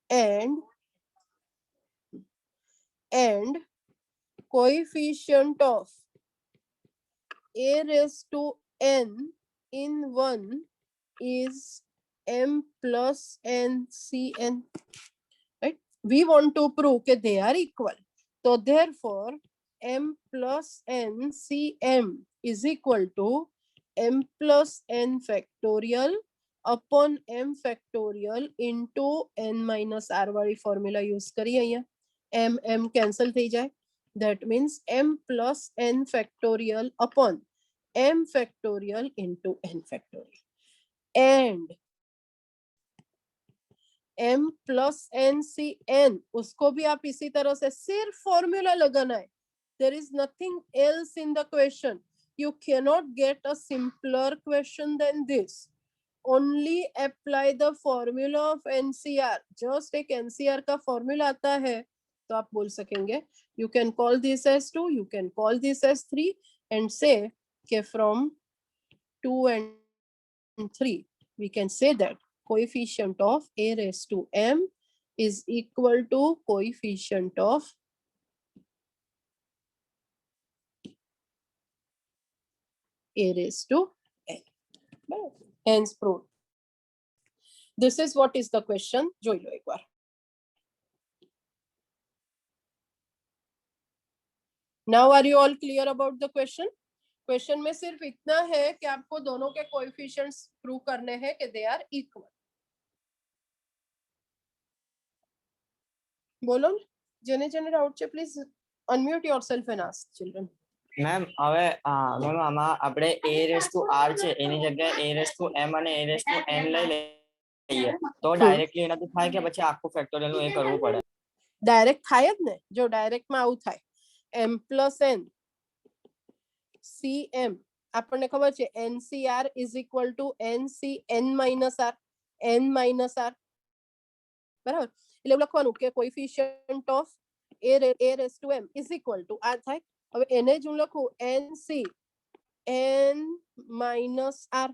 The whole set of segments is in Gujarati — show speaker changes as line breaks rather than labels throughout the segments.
and coefficient of a raised to n in 1 is m plus n cn. Right? We want to prove that they are equal. So therefore, m plus n cm is equal to m plus n factorial upon m factorial into n minus r वाली formula use करिए અહીંયા. m cancel થઈ જાય. That means m plus n factorial upon m factorial into n factorial. And m plus n c n उसको भी आप इसी तरह से सिर्फ फॉर्मूला लगाना है. There is nothing else in the question. You cannot get a simpler question than this. Only apply the formula of NCR. Just एक NCR का formula आता है तो आप बोल सकेंगे. You can call this as 2, you can call this as 3 and say कि from 2 and 3 we can say that coefficient of a raised to m is equal to coefficient of a raised to n. Hence proved. This is what is the question. જોઈ લો એકવાર. Now are you all clear about the question? Question में सिर्फ इतना है कि आपको दोनों के कोएफिशिएंट्स प्रूव करने हैं कि दे आर इक्वल. બોલો જેને જેને ડાઉટ છે please unmute yourself and ask children.
Ma'am હવે મેમ આમાં આપણે a રેઝ ટુ r છે એની જગ્યાએ a રેઝ ટુ m અને a રેઝ ટુ n લઈ લઈએ તો ડાયરેક્ટલી એનાથી થાય કે પછી આખું ફેક્ટોરિયલ નું એ કરવું પડે?
ડાયરેક્ટ થાય જ ને. જો ડાયરેક્ટ માં આવું થાય m plus n cm આપણને ખબર છે ncr is equal to ncn minus r n minus r બરાબર. એટલે એવું લખવાનું કે coefficient of a raised to m is equal to r થાય. હવે એને જ હું લખું nc n minus r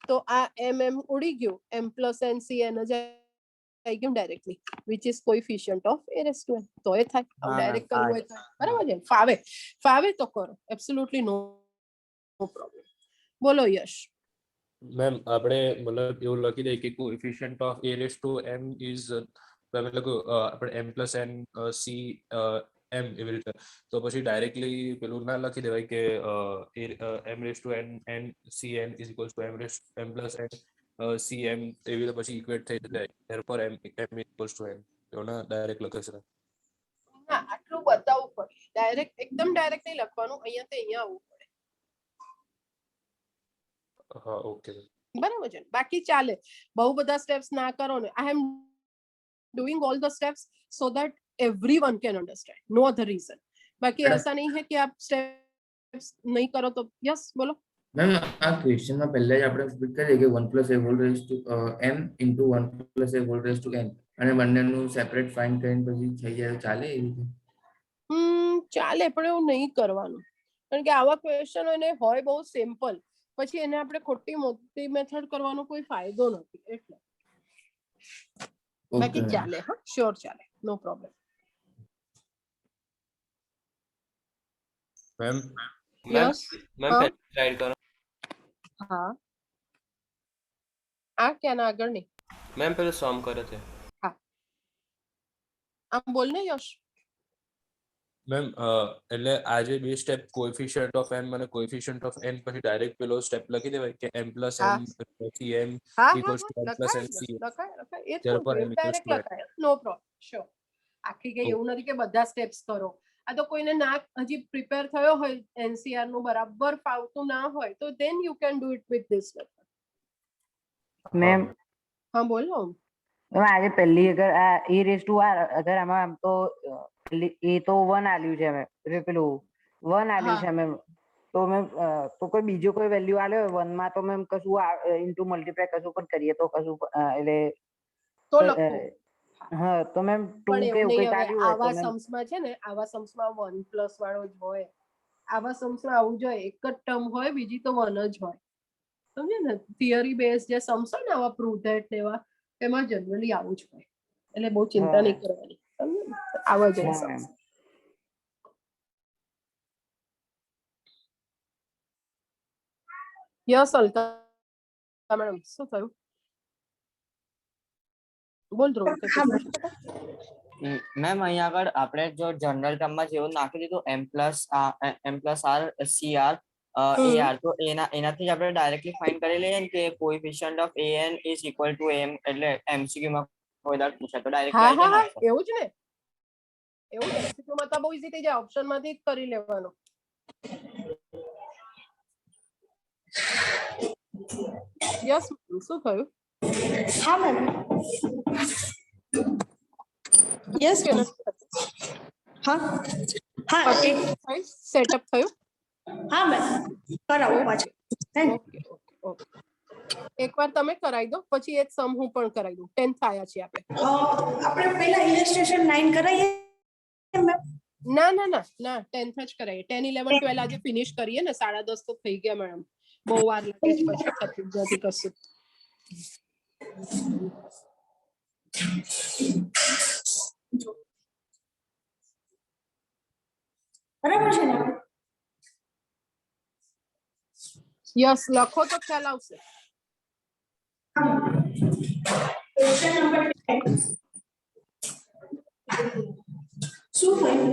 તો આ mm ઉડી ગયું m plus ncn જ આવી ગયું directly which is coefficient of a raised to m. તો એ થાય. ડાયરેક્ટ કરવું હોય તો બરાબર છે. ફાવે તો કરો. એબ્સોલ્યુટલી નો પ્રોબ્લેમ. બોલો યશ.
મેમ આપણે મતલબ એવું લખી દઈએ કે coefficient of a raised to m is મતલબ આપણે m plus n c m એવી રીતે. તો પછી ડાયરેક્ટલી પેલું ના લખી દેવાય કે m raised to n cn is equals to m plus n cm એવી રીતે પછી ઇક્વેટ થઈ જાય. therefore m equals to n. તો ના ડાયરેક્ટ લખે છે.
ના આટલું બતાવવું પડે. ડાયરેક્ટ એકદમ ડાયરેક્ટ નહીં લખવાનું. અહીંયા થી અહીંયા આવવું પડે.
હા ઓકે
બરાબર છે. બાકી ચાલે. બહુ બધા સ્ટેપ્સ ના કરો ને. I am doing all the steps so that everyone can understand. No other reason. बाकी ऐसा नहीं है कि आप स्टेप्स नहीं करो तो यस बोलो.
मैम આ ક્વેશ્ચન માં પહેલા જ આપણે સ્પીડ કરીએ કે 1 plus a whole raised to m into 1 plus a whole raised to n અને બંનેનું સેપરેટ ફાઇન્ડ કરીને પછી થઈ જાય ચાલે એ રીતે?
ચાલે પણ એવું નહીં કરવાનું. કારણ કે આવા ક્વેશ્ચન હોય બહુ સિમ્પલ પછી એને આપણે ખોટી મોટી મેથડ કરવાનો કોઈ ફાયદો નથી એટલે. બાકી ચાલે. હા શ્યોર ચાલે. No problem.
Ma'am
yes
ma'am slide કરો.
હા આ ક્યાંના આગળ નહીં.
મેમ પેલું સમ કરે છે.
હા આમ બોલ ને યશ.
મેમ એટલે આજે બે સ્ટેપ કોએફિશિયન્ટ ઓફ m અને કોએફિશિયન્ટ ઓફ n પછી ડાયરેક્ટ પેલો સ્ટેપ લખી દેવાય કે m plus n cm equals to m plus n c.
લખાય એ
Therefore, m equals
direct
to n.
લખાય. નો પ્રોબ્લેમ. શ્યોર. આખી ગઈ એવું નથી કે બધા સ્ટેપ્સ કરો. આ તો કોઈને ના હજી પ્રિપેર થયો હોય એનસીઆર નું બરાબર ફાવતું ના હોય તો then you can do it with this method.
Ma'am
હા બોલો.
मैम आज पहली अगर e raised to r अगर हम तो એ તો 1 આલ્યું છે મેમ. પેલું 1 આલ્યું છે મેમ. તો મેમ તો કોઈ બીજો કોઈ વેલ્યુ આલ્યો 1 માં તો મેમ કશું ઇન્ટુ મલ્ટીપ્લાય કશું પણ કરીએ તો કશું એટલે
તો લખો.
હા તો મેમ 2 કે એવું કંઈક આલ્યું હોય
આવા
તો મેમ
सम्सમાં છે ને આવા सम्सમાં 1 પ્લસ વાળો જ હોય. આવા सम्सમાં આવું જોઈએ. એક જ ટર્મ હોય બીજી તો 1 જ હોય. સમજે ને. થિયરી બેઝ જે सम्स હોય ને આવા પ્રૂવ ધેટ એવા એમાં જનરલી આવું જ હોય. એટલે બહુ ચિંતા નહીં કરવાની, આવવા જાય
હા
સમ.
મેમ.
યસ અલકા મેડમ, શું થયું? બોલ ધ્રુવ, કે
હા
પૂછવું છે?
મેમ અહીંયા આગળ આપણે જો જનરલ ટર્મમાં જેવું નાખી દીધું M+R AR, તો એનાથી જ આપણે ડાયરેક્ટલી ફાઇન્ડ કરી લઈએ ને કે coefficient of AN is equal to M, એટલે MCQ માં કોઈ દાડ પૂછાય તો ડાયરેક્ટલી
હા
આવી
હા
જાય
હા, એવું જ ને, એવું જ. MCQ માં તો બહુ ઈઝી થઈ જાય, ઓપ્શન માંથી જ કરી લેવાનું. યસ, શું થયું?
હા મેમ. યસ
કે
મેમ.
નથી થયું?
હા હા
કટિંગ થયું, સેટઅપ થયું?
હા મેમ, કરાવો પાછું. થેન્ક
ઓકે ઓકે ઓકે, એકવાર તમે કરાવી દો, પછી એક સમ હું પણ કરાવી દઉં. 10th આયા છે આપણે.
આપણે પહેલા ઇલસ્ટ્રેશન 9 કરાવીએ મેમ.
ના ના ના ના, 10th જ કરાવીએ. 10, 11, 12 આજે ફિનિશ કરીએ ને, 10:30 તો થઈ ગયા મેડમ. બહુ વાર લાગે છે, પછી થતું જ નથી કશું.
બરાબર છે ને?
યસ, લખો તો ખ્યાલ આવશે.
Question number 10. શું થયું?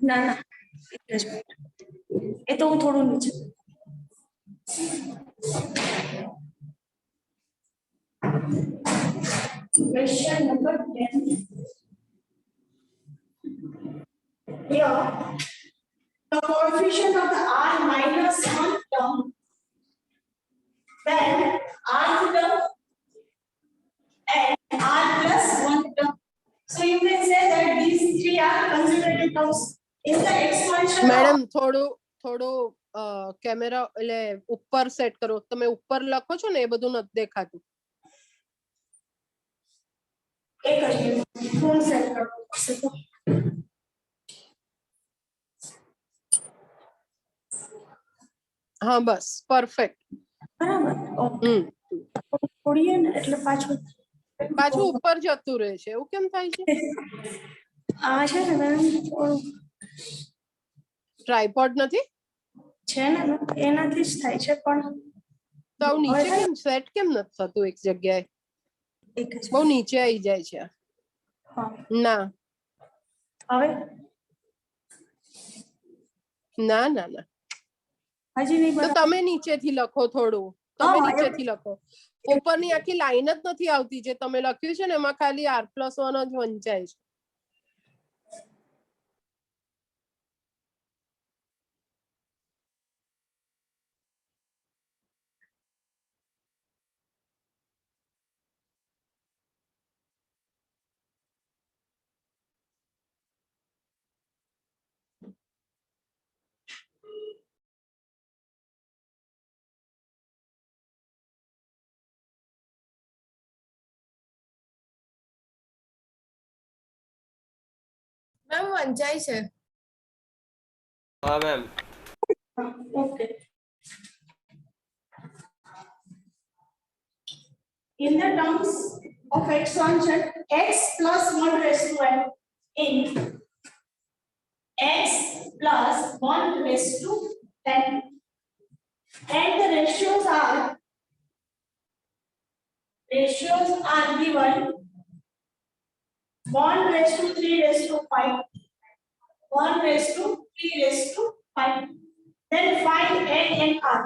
ના ના, એક જ મિનિટ. એ તો હું થોડું નીચે. Question number 10. Here, the coefficient of the R minus 1 term, then R term and R plus 1 term. So you can say that these three are consecutive terms in the expansion.
Madam થોડું કેમેરા એટલે ઉપર સેટ કરો. તમે ઉપર લખો છો ને, એ બધું નથી દેખાતું.
એક જ મિનિટ, ફોન સેટ કરવો પડશે તો.
હા બસ, પરફેક્ટ.
બરાબર. ઓકે. છોડીએ ને એટલે પાછું
ઉપર જતું રહે છે, એવું કેમ થાય છે?
આ છે ને મેમ, થોડું
ટ્રાયપોડ નથી
છે ને મેમ, એનાથી જ થાય છે. પણ
તો આવું નીચે કેમ સેટ કેમ નથી થતું એક જગ્યાએ?
એક જ
બહુ નીચે આવી જાય છે.
હા,
ના
હવે
ના ના ના,
હજી નહીં
તો
બરાબર.
તમે નીચેથી લખો થોડું. તમે
હા,
નીચેથી લખો. ઉપરની આખી લાઈન જ નથી આવતી. જે તમે લખ્યું છે ને, એમાં ખાલી R+1 જ વંચાય છે. મેમ વંચાય છે.
હા ma'am.
Okay. In the terms of expansion, x plus 1 raised to n in x plus 1 raised to 10, and the ratios are given 1 raised to 3 raised to 5, 1 raised to 3 raised to 5. Then find n and r.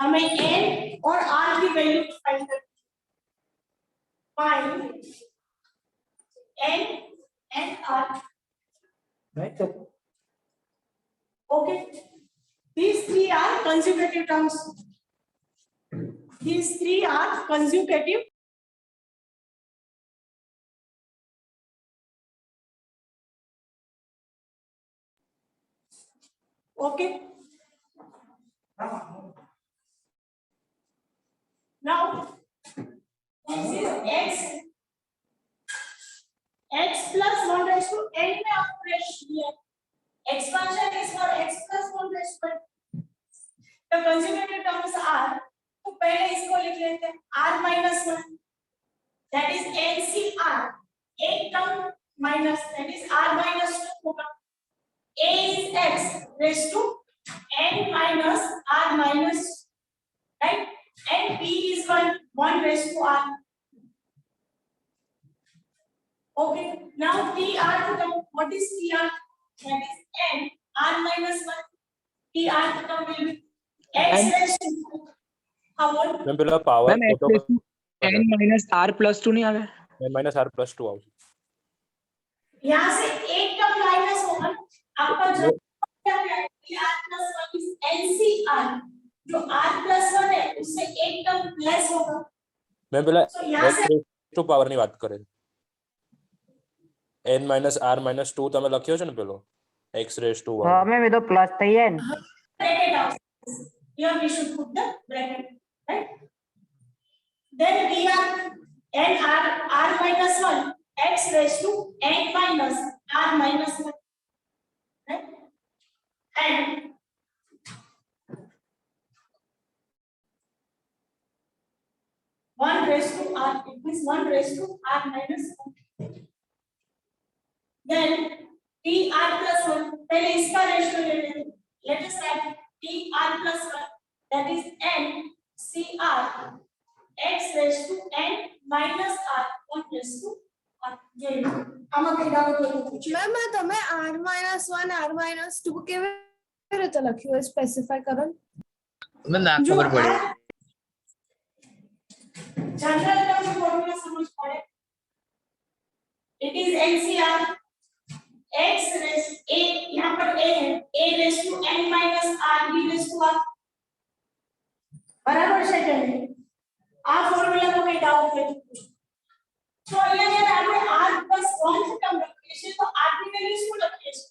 हमें n और r की वैल्यू फाइंड करनी है. Find n and r.
Right.
Okay. These three are consecutive terms. These three are consecutive. Okay. Now, this is x plus 1 raised to n में ऑपरेशन है. Expansion is for x conjugated terms are, तो पहले इसको लिख लेते हैं r minus 1, that is NCR, एक term minus, that is r minus 2 होगा, a is x raised to n minus r minus, right, and p is 1 raised to r. Okay, now tr term, what is tr? That is n r minus 1, tr term will be x raised to, how what?
Ma'am પેલા power
ma'am x raised to n minus r plus 2 नहीं आ गया?
-r+2 આવશે.
यहाँ से एक टर्म माइनस होगा, आपका जो क्या है r plus 1 is NCR, जो r plus 1 है उससे एक टर्म प्लस होगा,
મેમ પેલા
तो यहाँ से
x પાવર ની વાત કરે છે. n - r - 2 તમે લખ્યો છે ને પેલો x raised to 1.
हाँ मैम ये तो प्लस था ही n.
bracket out. Here we should put the bracket, right? Then dr n r minus 1 x raised to n minus r minus 1, right? And one raised to r, it means 1 raised to r minus 1. Then tr plus 1, पहले इसका रेशियो ले लेते हैं. Let us write tr plus 1, that is n cr x raised to n minus r 1 raised to r. જે આમાં કઈ ડાઉટ હોય તો પૂછો.
મેમ તમે r minus 1 r minus 2 કેવી રીતે લખ્યું એ સ્પેસિફાઈ કરો.
मैं ना
जो
खबर पड़ी.
जनरल टर्म फॉर्मूला समझ पड़े. It is NCR x raised a, यहाँ पर a है, a raised to n minus r b raised to r. बराबर છે કે નહીં? આ ફોર્મ્યુલામાં કઈ ડાઉટ હોય તો પૂછો. તો અહીંયા જ્યારે આપણે r plus 1 ટર્મ લખીએ છીએ તો r ની વેલ્યુ શું લખીએ છીએ?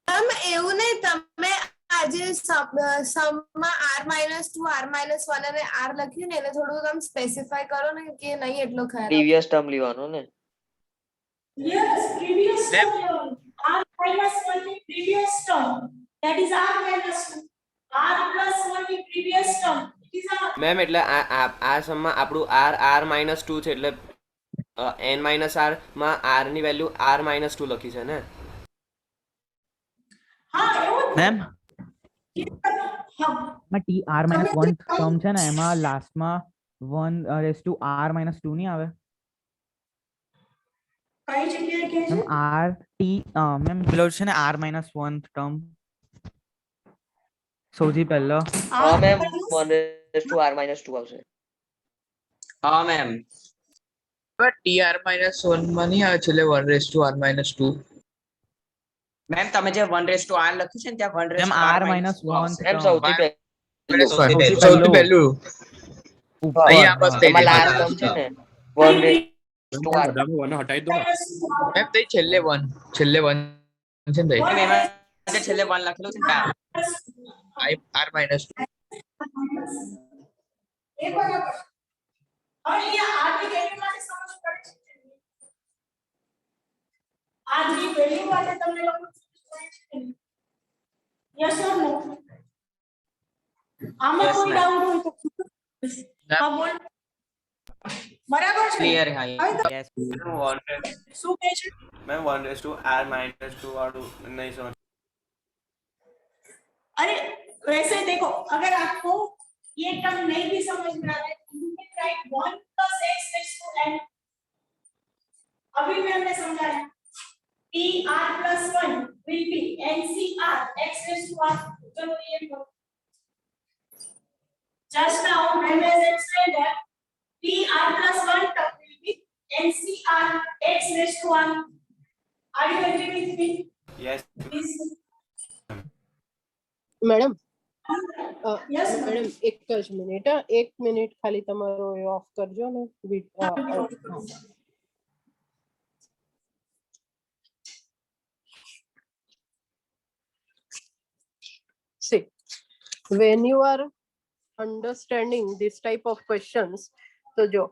મેમ એવું નહીં, તમે આજે સમમાં r minus 2 r minus 1 અને r લખ્યું ને એને થોડું તમે સ્પેસિફાઈ કરો ને કે નહીં એટલો ખ્યાલ.
પ્રીવિયસ ટર્મ લેવાનો ને.
Yes, previous term. R minus 1 is previous term. That is r minus 2. R plus 1 is previous term. It is r.
Ma'am એટલે આ સમમાં આપણું r -2 છે એટલે n - r માં r ની વેલ્યુ r -2 લખી છે ને.
हाँ, એવું જ.
मैम
हाँ,
માં t r minus 1 ટર્મ છે ને એમાં લાસ્ટમાં 1 raised to r minus 2 नहीं आवे.
કઈ જગ્યાએ કહે છે?
मैम r t मैम પેલો છે ને r minus 1 ટર્મ સૌથી પહેલો.
હા મેમ 1 raised to r -2 આવશે.
હા ma'am.
But t r minus 1 માં નહીં આવે છેલ્લે 1 raised to r minus 2.
Ma'am તમે જે 1 raised to r લખ્યું છે ને ત્યાં 1 raised
ma'am
to
r minus 1
ma'am સૌથી
સૌથી પહેલું
ઉપર
અહીંયા બસ થઈ
એમાં લાસ્ટ
ગયું.
ટર્મ છે ને 1 raised to r.
બધામાં 1 હટાવી દો ને.
મેમ તે છેલ્લે 1 છે ને તઈ
મેમ એમાં જે છેલ્લે 1 લખેલું છે ને ત્યાં
r minus 2.
એ બરાબર. હવે અહીંયા r ની વેલ્યુ માટે સમજ પડે છે. r ની વેલ્યુ માટે તમને લોકો સમજ પડે છે. યસ ઓર નો? આમાં
Yes,
કોઈ
ma'am.
ડાઉટ હોય તો પૂછો. હા બોલ. બરાબર છે?
ક્લિયર હા
Yes.
શું કહે છે?
Ma'am 1 raised to r minus 2 वालों नहीं समझ.
अरे वैसे देखो, अगर आपको ये टर्म नहीं भी समझ में आ रहा है, you can write 1 plus x raised to n. अभी मैं हमने समझाया t r plus 1 will be NCR x raised to r. चलो ये लो. Just now when I explained that t r plus 1 term will be NCR x raised to r. Are you agree with me?
Yes.
Please.
Madam
Yes,
madam એક જ મિનિટ, 1 મિનિટ ખાલી તમારો એ ઓફ કરજો ને. See, when you are understanding this type of questions, so jo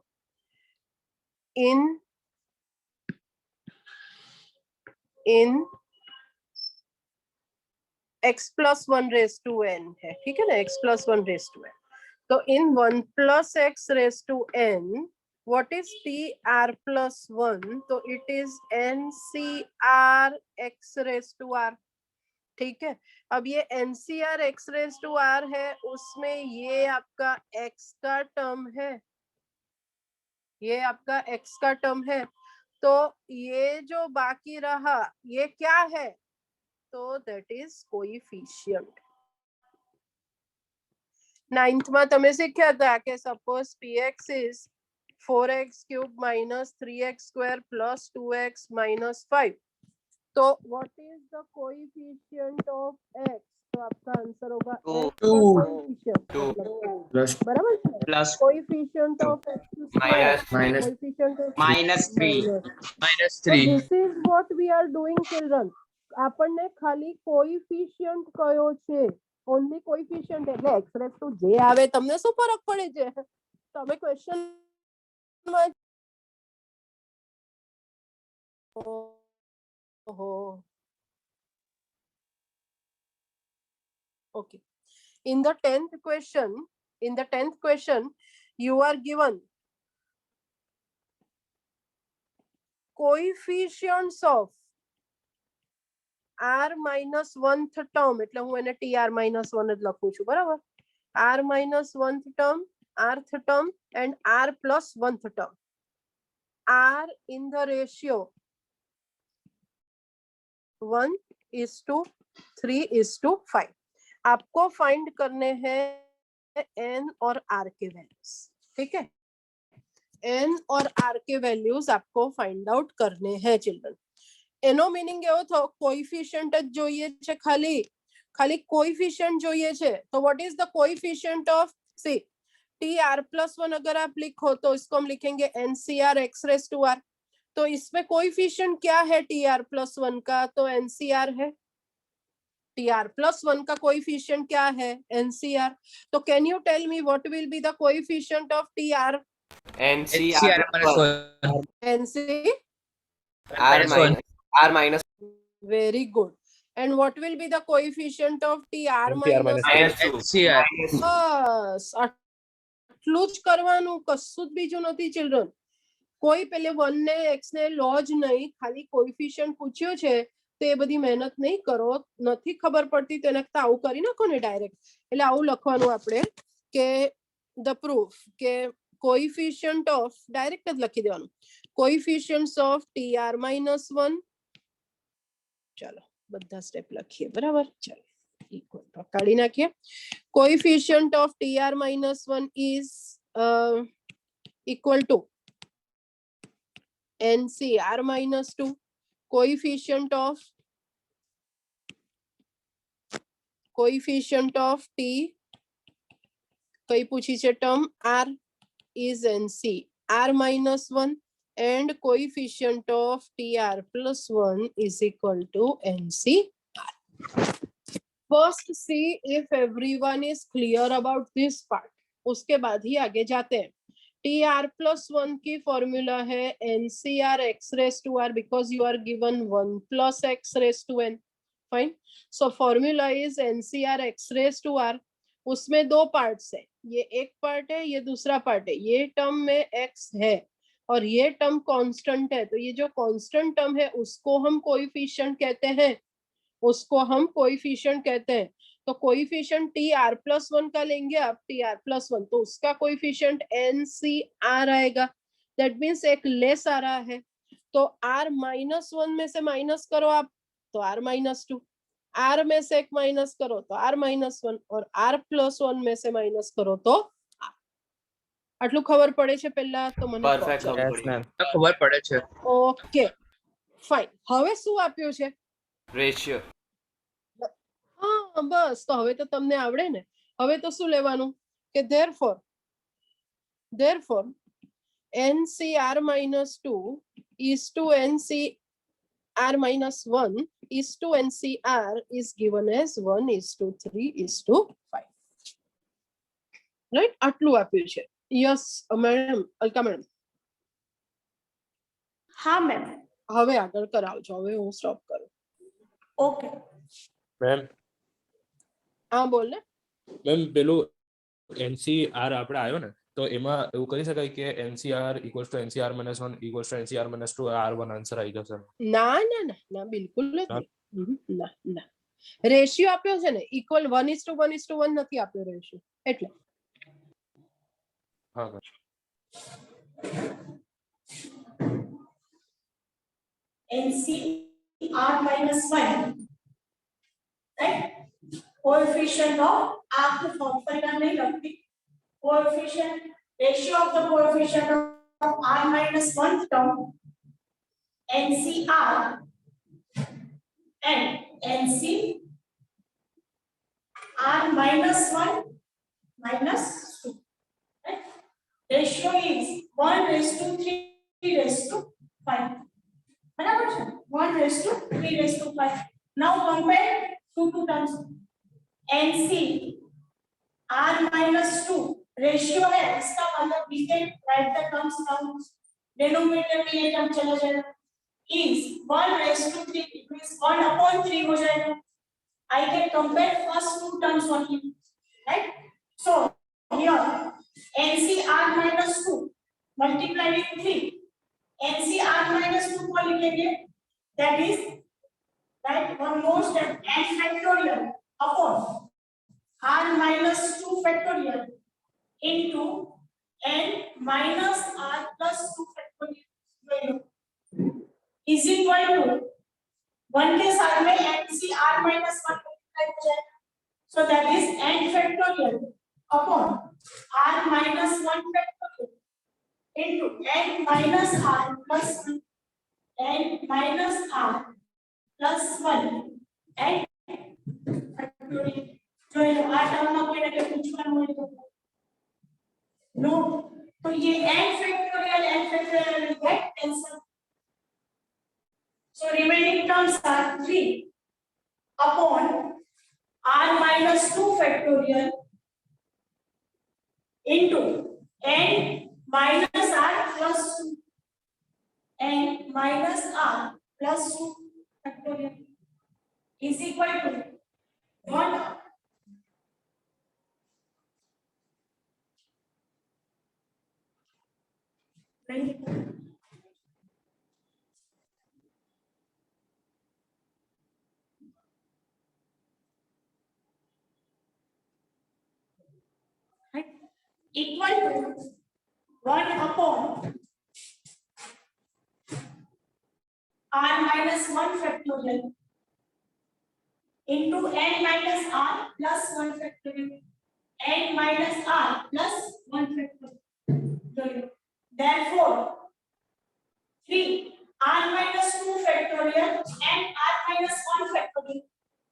in x plus 1 raise to n है, ठीक है ना, x plus 1 raise to n. तो in 1 plus x raised to n, what is t r plus 1? तो it is n c r x raised to r. ठीक है, अब ये n c r x raised to r है, उसमें ये आपका x का टर्म है, ये आपका x का टर्म है. तो ये जो बाकी रहा ये क्या है? तो that is coefficient. 9th में તમે શીખ્યા હતા કે suppose px is 4x cube minus 3x square plus 2x minus 5. तो what is the coefficient of x? तो आपका आंसर होगा x का coefficient.
प्लस
बराबर है?
Plus
coefficient of x square
minus
coefficient of
-3
minus. So
-3
this is what we are doing, children. આપણને ખાલી કોએફિશિયન્ટ કયો છે, ઓન્લી કોએફિશિયન્ટ એટલે x રેઝ ટુ j આવે, તમને શું ફરક પડે છે? તમે ક્વેશ્ચન માં ઓહો okay. in the 10th question you are given coefficients of r minus 1th term, એટલે હું એને tr minus 1 જ લખું છું, બરાબર? r minus 1th term, rth term and r plus 1th term, r in the ratio 1:3:5. आपको फाइंड करने हैं n और r के वैल्यूज, ठीक है? n और r के वैल्यूज आपको फाइंड आउट करने हैं चिल्ड्रन. એનો મીનિંગ એવો થયો કોએફિશિયન્ટ જ જોઈએ છે, ખાલી કોએફિશિયન્ટ જોઈએ છે. તો what is the coefficient of C tr plus 1 अगर आप लिखो तो इसको हम लिखेंगे ncr x raised to r. तो इसमें कोएफिशिएंट क्या है tr plus 1 का? तो ncr है. tr plus 1 का कोएफिशिएंट क्या है? ncr. तो can you tell me what will be the coefficient of tr?
NCR
nc
R minus
very good. and what will be the coefficient of tr
NCR
minus
NCR
બસ આટલું જ કરવાનું, કશું જ બીજું નથી ચિલ્ડ્રન. કોઈ પેલે 1 ને x ને લો જ નહીં, ખાલી કોએફિશિયન્ટ પૂછ્યો છે તો એ બધી મહેનત નહીં કરો. નથી ખબર પડતી તો એને આવું કરી નાખો ને ડાયરેક્ટ. એટલે આવું લખવાનું આપણે કે ધ પ્રૂફ કે કોએફિશિયન્ટ ઓફ, ડાયરેક્ટ જ લખી દેવાનું, કોએફિશિયન્ટ્સ ઓફ tr minus 1. ચાલો બધા સ્ટેપ લખીએ, બરાબર? ચાલો ઇક્વલ કાઢી નાખીએ. Coefficient of tr minus 1 is equal to ncr minus 2. coefficient of t કઈ પૂછી છે term? r is nc r minus 1 and coefficient of tr plus 1 is equal to ncr. First see if everyone is clear about this part. उसके बाद ही आगे जाते हैं. tr plus 1 की फॉर्मूला है ncr x raised to r because you are given 1 plus x raised to n. Fine. So formula is ncr x raised to r. उसमें दो पार्ट्स है, ये एक पार्ट है, ये दूसरा पार्ट है. ये टर्म में x है और ये टर्म कांस्टेंट है. तो ये जो कांस्टेंट टर्म है उसको हम कोएफिशिएंट कहते हैं, तो कोएफिशिएंट tr plus 1 का लेंगे आप, tr plus 1, तो उसका कोएफिशिएंट ncr आएगा. दैट मीन्स एक लेस आ रहा है. तो r minus 1 में से माइनस करो आप तो r minus 2, r में से एक माइनस करो तो r minus 1 और r plus 1 में से माइनस करो तो r. આટલું ખબર પડે છે પહેલા? તો મને
પરફેક્ટ
ખબર પડે છે.
Okay fine. હવે શું આપ્યું છે?
રેશિયો.
હા બસ, તો હવે તો તમને આવડે ને. હવે તો શું લેવાનું કે therefore ncr minus 2 is to ncr minus 1 is to ncr is given as 1:3:5. Right? આટલું આપ્યું છે. Yes madam, Alka madam.
हाँ मैम.
હવે આગળ કરાવજો, હવે હું સ્ટોપ કરું.
ओके
मैम
હા બોલ ને.
મેમ પેલું NCR આપણે આવ્યો ને તો એમાં એવું કરી શકાય કે NCR equals to NCR minus 1 equals to NCR minus 2 R1 answer આવી જશે.
ના ના ના ના બિલકુલ જ નહીં. ના ના રેશિયો આપ્યો છે ને ઇક્વલ 1:1:1 નથી આપ્યો રેશિયો એટલે.
હા ma'am.
NCR minus 1, right? Coefficient of आपको फॉर्मूला नहीं लगती. Coefficient, ratio of the coefficient of R minus 1 term, NCR and NCR minus 1 minus 2. Right? Ratio is 1:3:5. बराबर है 1:3:5. Now compare two terms. NC R minus 2 ratio है, इसका मतलब we can write the terms down. Denominator में ये term चला जाएगा. Is 1:3, it means 1/3 हो जाएगा. I can compare first two terms only, right? So here NCR minus 2 multiply with 3. NCR minus 2 को लिखेंगे, that is right one more step, n factorial upon R minus 2 factorial into n minus R plus 2 factorial is equal to 1 के साथ में NCR minus 1 multiply हो जाएगा, so that is n factorial upon R minus 1 factorial into n minus R plus 1, n minus R plus 1 n factorial. जो ये आ टर्म में कोई ना कोई पूछना हो तो नो, तो ये n factorial will get cancelled. So remaining terms are 3 upon R minus 2 factorial into n minus R plus 2, n minus R plus 2 factorial is equal to what? Equal to 1 upon R minus 1 factorial into n minus R plus 1 factorial, n minus R plus 1 factorial. Therefore 3 R minus 2 factorial and R minus 1 factorial,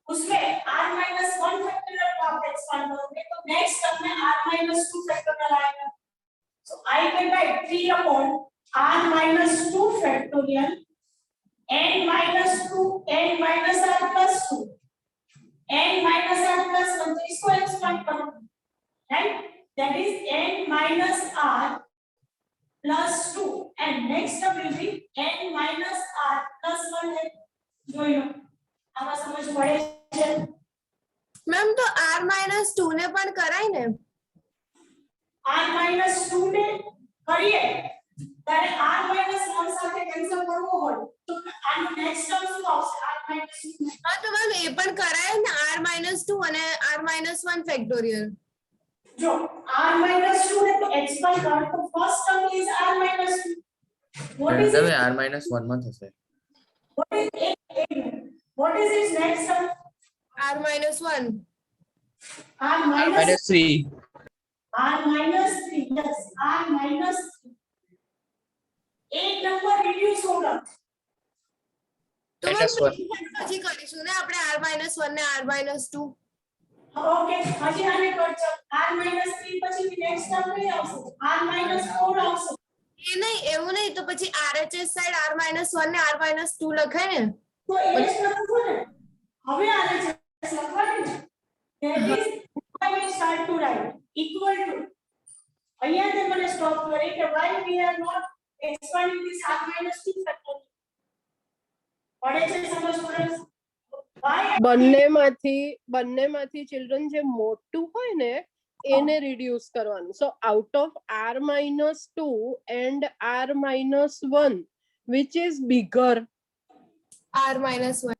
उसमें R minus 1 factorial को आप एक्सपांड करोगे तो नेक्स्ट टर्म में R minus 2 factorial आएगा. So I can write 3 upon R minus 2 factorial n minus 2 n minus R plus 2 n minus R plus 1, तो इसको एक्सपांड करो, right? That is n minus R plus 2 and next term will be n minus R plus 1 है. जो ये आवा समझ पड़े છે
મેમ તો R minus 2 ને પણ કરાય ને?
R minus 2 ને કરીએ ત્યારે R minus 1 સાથે કેન્સલ કરવો હોય તો આનો નેક્સ્ટ ટર્મ શું આવશે? R minus 2.
હા તો મેમ એ પણ કરાય ને, R minus 2 અને R minus 1 factorial.
જો R minus 2 ને તો એક્સપાન્ડ કરો તો first term is R minus 2. What is it?
R minus 1 માં થશે.
What is its next term?
R minus 1.
R minus
3.
R minus 3. Yes, R minus 3. एक नंबर रिड्यूस होगा
તો
Minus
મેમ
1.
પછી કરીશું ને આપણે R minus 1 ને R minus 2.
ओके हजी आने करજો R minus 3 પછી નેક્સ્ટ ટર્મ કઈ આવશે? R minus 4 આવશે.
એ નહીં, એવું નહીં, તો પછી RHS સાઈડ R minus 1 ને R minus 2 લખાય ને?
તો એ જ લખવું ને હવે આને છે લખવાનું ને that is I will start to write equal to અહીંયા તે મને સ્ટોપ કરે કે why we are not expanding this R minus 2 factorial. પડે છે સમજ પડે?
બંનેમાંથી ચિલ્ડ્રન જે મોટું હોય ને એને રિડ્યુસ કરવાનું. So out of r-2 and r-1 which is bigger?
r-1.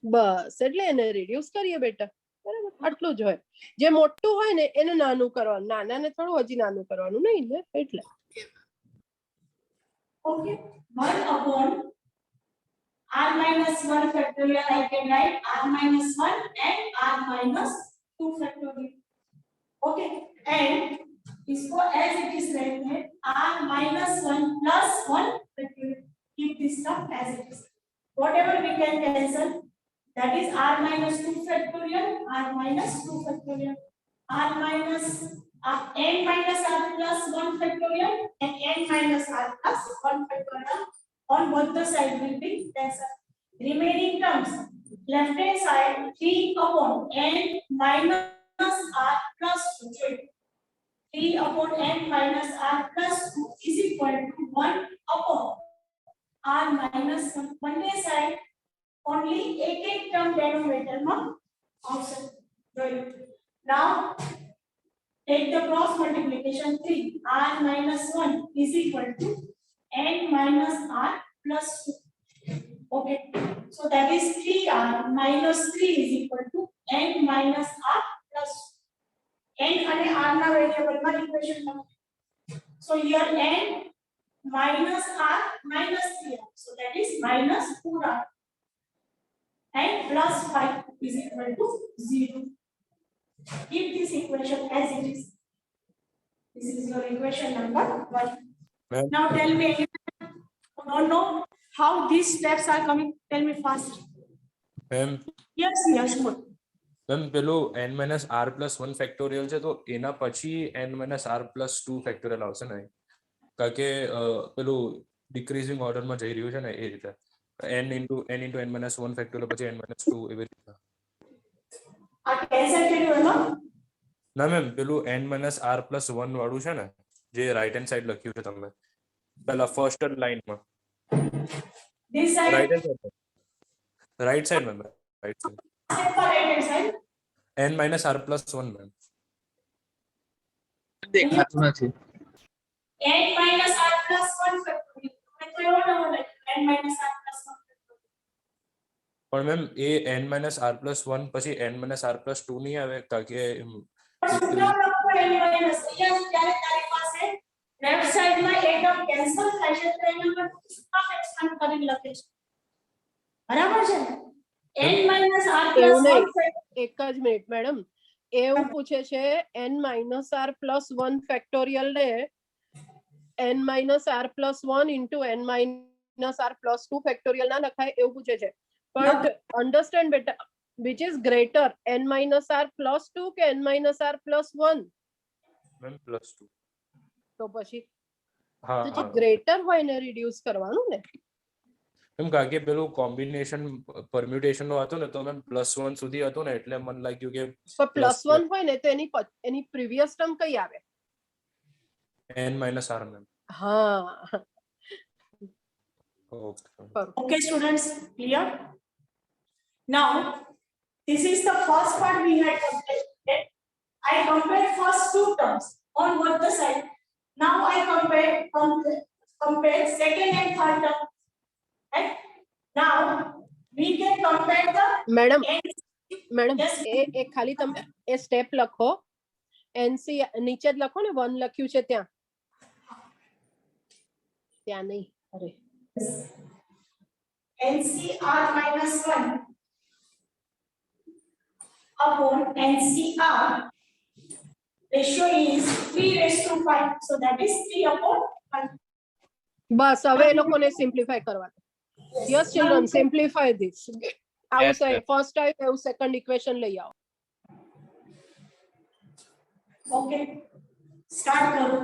બસ એટલે એને રિડ્યુસ કરીએ બેટા. બરાબર, આટલું જ હોય. જે મોટું હોય ને એને નાનું કરવાનું, નાનાને થોડું હજી નાનું કરવાનું નહીં ને એટલે.
Okay, 1 upon r-1 factorial, I can write r-1 and r-2 factorial. Okay, and इसको as it is रहते हैं r-1 plus 1 factorial. Keep this term as it is. Whatever we can cancel, that is r-2 factorial, r-2 factorial, r minus n minus r plus 1 factorial and n minus r plus 1 factorial on both the side will be cancelled. Remaining terms, left hand side 3 upon n minus r plus 2. 3 upon n minus r plus 2 is equal to 1 upon r minus 1. One day side only एक term denominator में option. Now take the cross multiplication 3. r minus 1 is equal to n minus r plus 2. Okay, so that is 3r minus 3 is equal to n minus r plus 2. n અને r ના વેરિયેબલ માં ઇક્વેશન લખો. So here n minus r minus 3r, so that is minus 4r and plus 5 is equal to 0. Keep this equation as it is. This is your equation number 1. Now tell me, don't know how these steps are coming. Tell me fast. Yes, good.
Ma'am પેલું n minus r plus 1 factorial છે તો એના પછી n minus r plus 2 factorial આવશે ને, કારણ કે પેલું ડિક્રીઝિંગ ઓર્ડરમાં જઈ રહ્યું છે ને એ રીતે n into n minus 1 factorial પછી n minus 2 એવી રીતે.
આ કેન્સલ કર્યું એમાં?
ના મેમ પેલું n minus r plus 1 વાળું છે ને જે રાઈટ હેન્ડ સાઈડ લખ્યું છે તમે પેલા ફર્સ્ટ લાઈનમાં.
This side.
Right side ma'am, right side.
Right hand side.
n minus r plus 1 ma'am.
દેખાતું નથી.
n minus r plus 1 factorial. मैं तो एवो ना बोले n minus r plus 1 factorial.
પણ મેમ એ n minus r plus 1 પછી n minus r plus 2 નહીં આવે કારણ કે
n minus અહીંયા ત્યારે તારી પાસે લેફ્ટ સાઈડ માં એક ટર્મ કેન્સલ થાય છે તો એના પર હાફ એક્સપાન્ડ કરીને લખે છે. બરાબર છે? n minus r plus 1
એક જ મિનિટ મેડમ, એવું પૂછે છે n minus r plus 1 factorial ને n minus r plus 1 into n minus r plus 2 factorial ના લખાય એવું પૂછે છે. બટ અન્ડરસ્ટેન્ડ બેટા, which is greater, n minus r plus 2 કે n minus r plus 1?
Ma'am plus 2.
તો પછી
હા
તો જે ગ્રેટર હોય ને રિડ્યુસ કરવાનું ને.
એમ કારણ કે પેલું કોમ્બિનેશન પરમ્યુટેશન નો હતું ને તો મેમ +1 સુધી હતું ને એટલે મને લાગ્યું કે
+1 હોય ને તો એની પ્રીવિયસ ટર્મ કઈ આવે?
n minus r ma'am.
હા.
Okay students, clear? Now this is the first part we had completed. I compared first two terms on both the side. Now I compare second and third term. Right? Now we can compare the
madam
Yes.
એ ખાલી તમે એ સ્ટેપ લખો, એનસી નીચે જ લખો ને 1 લખ્યું છે ત્યાં નહીં. અરે
NCR minus 1 upon NCR ratio is 3 raised to 5, so that is 3 upon 1.
બસ હવે એ લોકોને સિમ્પ્લિફાય કરવા દો. Yes children, simplify this. આવું ફર્સ્ટ ટાઈમ એવું સેકન્ડ ઇક્વેશન લઈ આવો.
Okay, start करो.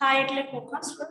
થાય એટલે ફોકસ કરો.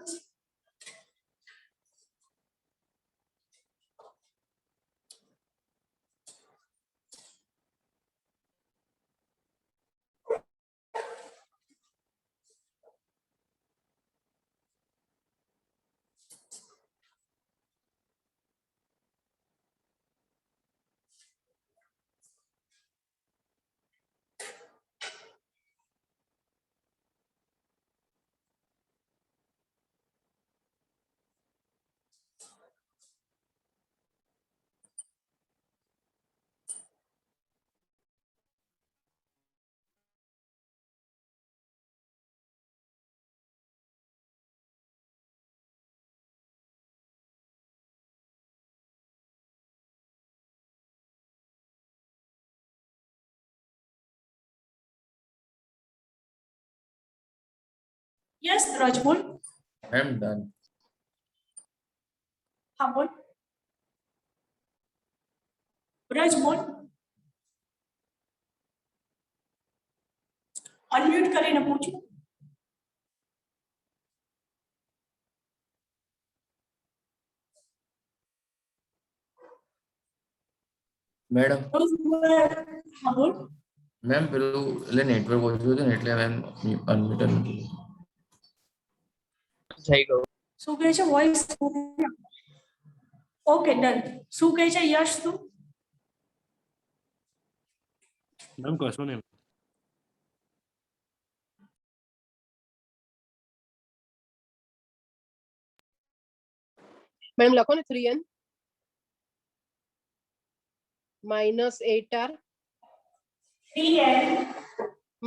યસ રજ બોલ.
Ma'am done.
હા બોલ. રજ બોલ. અનમ્યુટ કરીને પૂછું.
મેડમ
હા બોલ.
મેમ પેલું એટલે નેટવર્ક ઓછું હતું ને એટલે મેમ અનમ્યુટ નથી.
થઈ ગયું.
શું કહે છે વોઇસ? Okay done. શું કહે છે યશ તું?
મેમ કશું નહીં.
મેડમ લખો ને 3n minus 8r
3n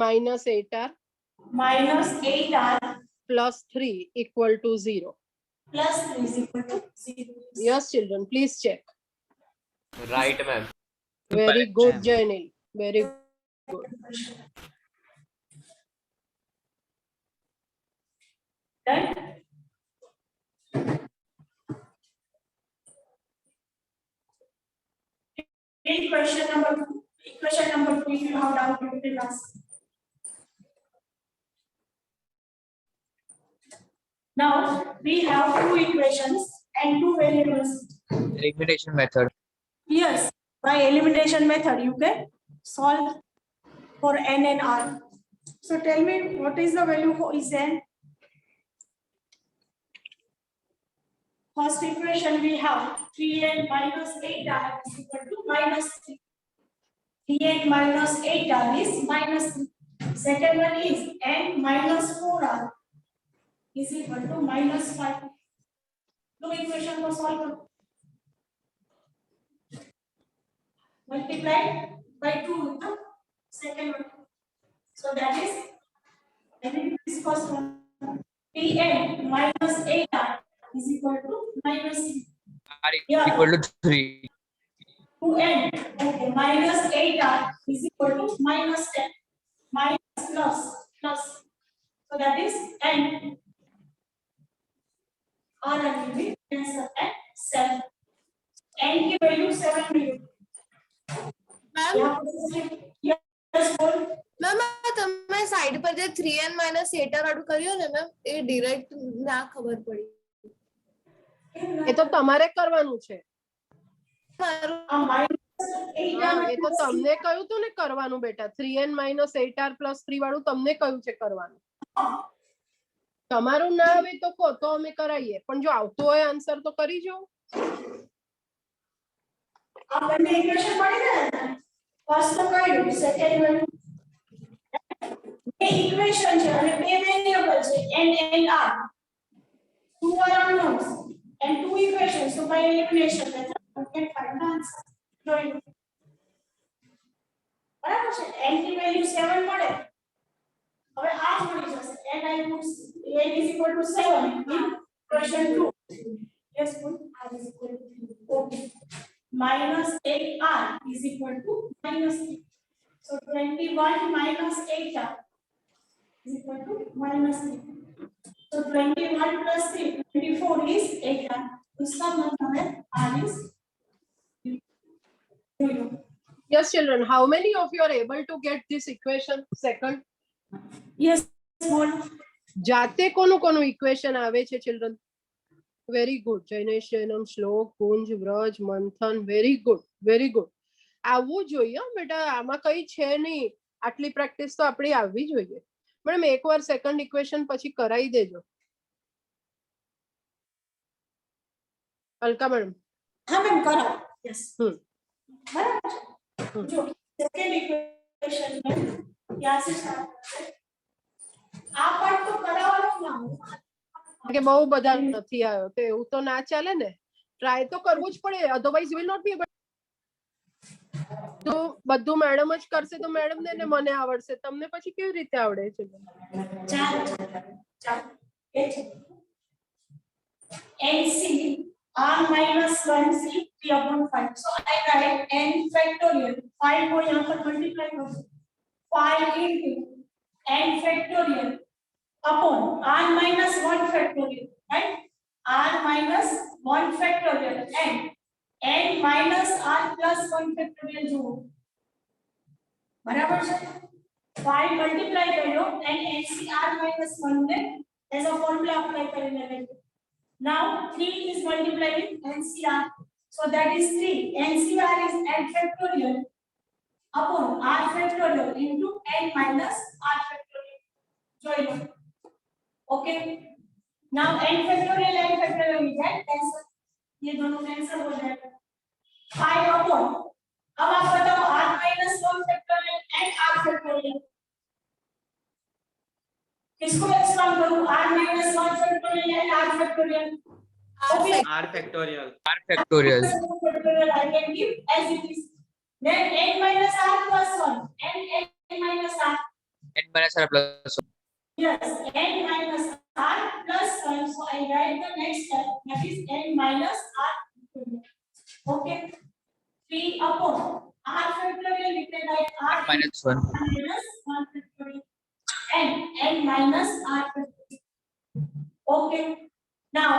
minus 8r
minus 8r
plus 3 equal to 0.
plus 3 is equal to 0.
Yes, children, please check.
Right ma'am.
Very good, Jainil. Very good.
Done. Read question number 2. Equation number 2, if you have doubt, you can ask. Now we have two equations and two variables.
Elimination method.
Yes, by elimination method you can solve for n and r. So tell me what is the value for is n? First equation we have 3n minus 8r is equal to minus 3. 3n minus 8r is minus 3. Second one is n minus 4r is equal to minus 5. Two equation को solve करो. Multiplied by 2 with the second one. So that is this first one. Tn minus 8r is equal to minus 3.
R is equal to 3.
2n, okay, minus 8r is equal to minus 10. Minus plus. So that is n. R will be answer at 7. n की value 7 मिलेगी.
मैम
Yes, बोल.
मैम તમે સાઈડ પર જે 3n minus 8r વાળું કર્યું ને મેમ એ ડિરેક્ટ ના ખબર પડી.
એ તો તમારે કરવાનું છે.
minus 8r
એ તો તમને કહ્યું તું ને કરવાનું બેટા. 3n minus 8r plus 3 વાળું તમને કહ્યું છે કરવાનું. તમારું ના આવે તો કહો તો અમે કરાવીએ, પણ જો આવતું હોય આન્સર તો કરી જો.
આપણને ઇક્વેશન મળી જાય ને. ફર્સ્ટ તો કયું સેકન્ડ વન બે ઇક્વેશન છે અને બે વેરિયેબલ છે n and r. Two are unknowns and two equations. So by elimination method you can find the answer. બરાબર છે. n ની વેલ્યુ 7 મળે. હવે આ જ મળી જશે. n I put n is equal to 7 in question 2. Yes, put r is equal to 3. Okay. Minus 8r is equal to minus 3. So 21 minus 8r is equal to minus 3. So 21 plus 3, 24 is 8r. इसका मतलब है r is 0.
Yes, children, how many of you are able to get this equation second?
Yes, what?
જાતે કોનું કોનું ઇક્વેશન આવે છે children? Very good. Jainesh Jainam, Shlok, Kunj, Vraj, મંથન, વેરી ગુડ, વેરી ગુડ. આવવું જોઈએ હો બેટા, આમાં કઈ છે નહીં. આટલી પ્રેક્ટિસ તો આપણી આવવી જોઈએ. મેડમ એકવાર સેકન્ડ ઇક્વેશન પછી કરાવી દેજો. અલકા મેડમ.
હા મેમ કરો. યસ. બરાબર
હમ.
જો સેકન્ડ ઇક્વેશન में क्या से स्टार्ट करते हैं? આ પાર્ટ તો કરાવવાનો ના.
કે બહુ બધા નથી આવ્યો તો એવું તો ના ચાલે ને. ટ્રાય તો કરવું જ પડે, otherwise will not be able. તો બધું મેડમ જ કરશે તો મેડમ ને ને મને આવડશે, તમને પછી કેવી રીતે આવડે છે?
ચાલો એ છે NC r minus 1c 3/5. So I write n factorial 5 को यहाँ पर मल्टीप्लाई करो 5 into n factorial upon r minus 1 factorial, right? r minus 1 factorial and n minus r plus 1 factorial जो बराबर છે 5 મલ્ટીપ્લાય કર્યો and NCR minus 1 ને as a formula apply કરીને લખ્યું. Now 3 is multiplied with NCR, so that is 3. NCR is n factorial upon r factorial into n minus r factorial. join low. Okay. Now n factorial will get cancel. ये दोनों cancel हो जाएगा. 5 upon अब आप बताओ r minus 1 factorial and r factorial किसको एक्सपांड करूं? r minus 1 factorial and r factorial.
r factorial.
R factorial.
I can give as it is. Then n minus r plus 1 and n minus r.
N minus R plus 1.
Yes, n minus r plus 1. So I write the next step, that is n minus r. Okay. 3 upon r factorial, we can write r
Minus 1.
minus 1 factorial and n minus r factorial. Okay. Now